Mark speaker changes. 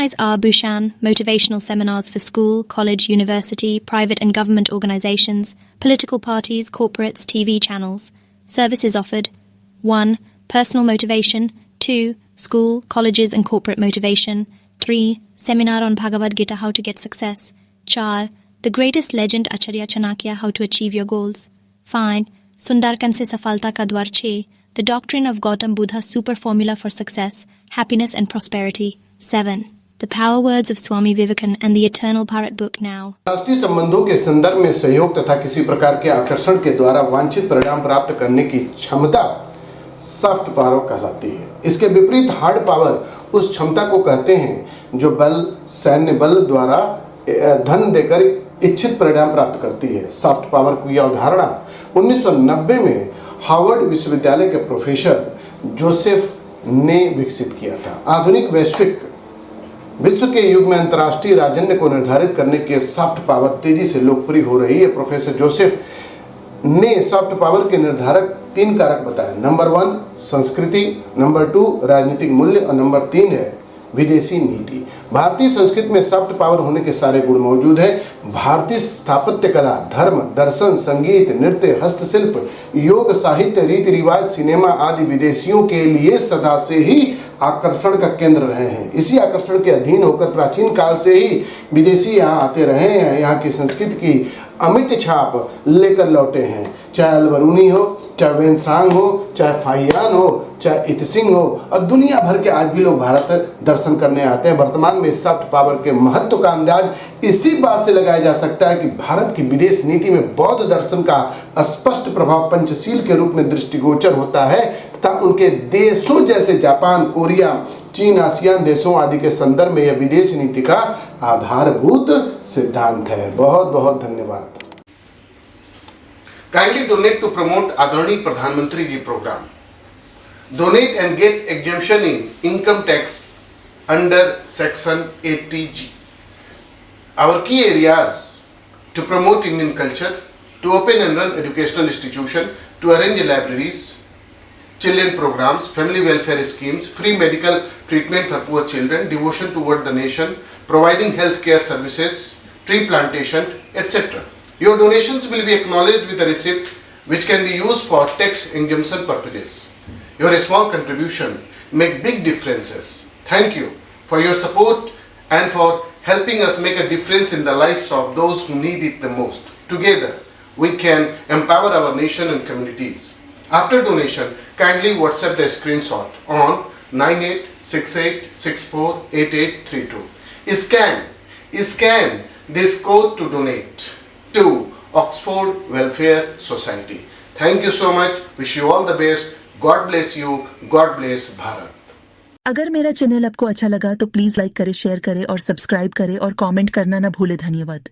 Speaker 1: organise our Bushan motivational seminars for school, college, university, private and government organisations, political parties, corporates, TV channels. Services offered: 1. Personal motivation. 2. School, colleges and corporate motivation. 3. Seminar on Bhagavad Gita, how to get success. 4. The greatest legend Acharya Chanakya, how to achieve your goals. 5. Sundarkan se safalta ka dwar 6. The doctrine of Gautam Buddha, super formula for success, happiness and prosperity. 7. The power words of Swami Vivekananda and the eternal Bharat book now.
Speaker 2: राष्ट्रीय संबंधों के संदर्भ में सहयोग तथा किसी प्रकार के आकर्षण के द्वारा वांछित परिणाम प्राप्त करने की क्षमता सॉफ्ट पावर कहलाती है। इसके विपरीत हार्ड पावर उस क्षमता को कहते हैं जो बल, सैन्य बल द्वारा धन देकर इच्छित परिणाम प्राप्त करती है। सॉफ्ट पावर की अवधारणा 1990 में हार्वर्ड विश्वविद्यालय के प्रोफेसर जोसेफ ने विकसित किया था। आधुनिक विश्व के युग में अंतर्राष्ट्रीय राजन्य को निर्धारित करने की सॉफ्ट पावर तेजी से लोकप्रिय हो रही है। प्रोफेसर जोसेफ ने सॉफ्ट पावर के निर्धारक 3 कारक बताए। नंबर 1 संस्कृति, नंबर 2 राजनीतिक मूल्य और नंबर 3 है विदेशी नीति। भारतीय संस्कृति में सॉफ्ट पावर होने के सारे गुण मौजूद है। भारतीय स्थापत्य कला, धर्म, दर्शन, संगीत, नृत्य, हस्तशिल्प, योग, साहित्य, रीति रिवाज, सिनेमा आदि विदेशियों के लिए सदा से ही आकर्षण का केंद्र रहे हैं। इसी आकर्षण के अधीन होकर प्राचीन काल से ही विदेशी यहाँ आते रहे हैं, यहाँ की संस्कृति की अमिट छाप लेकर लौटे हैं। चाहे अलबरूनी हो, चाहे वेनसांग हो, चाहे फाहियान हो, चाहे इतसिंग हो, और दुनिया भर के आज भी लोग भारत दर्शन करने आते हैं। वर्तमान में सॉफ्ट पावर के महत्व का अंदाज इसी बात से लगाया जा सकता है कि भारत की विदेश नीति में बौद्ध दर्शन का स्पष्ट प्रभाव पंचशील के रूप में दृष्टिगोचर होता है तथा उनके देशों जैसे जापान, कोरिया, चीन, आसियान देशों आदि के संदर्भ में यह विदेश नीति का आधारभूत सिद्धांत है। बहुत बहुत धन्यवाद। Kindly donate to promote Adharani Pradhan Mantri Ji program. Donate and get exemption in income tax under section 80G. Our key areas: to promote Indian culture, to open and run educational institution, to arrange libraries, children programs, family welfare schemes, free medical treatment for poor children, devotion toward the nation, providing health care services, tree plantation, etc. Your donations will be acknowledged with a receipt which can be used for tax exemption purposes. Your small contribution make big differences. Thank you for your support and for helping us make a difference in the lives of those who need it the most. Together, we can empower our nation and communities. After donation, kindly WhatsApp the screenshot on 9868648832. Scan this code to donate to Oxford Welfare Society. Thank you so much. Wish you all the best. God bless you. God bless Bharat.
Speaker 3: अगर मेरा channel आपको अच्छा लगा तो please like करें, share करें और subscribe करें और कमेंट करना ना भूले। धन्यवाद।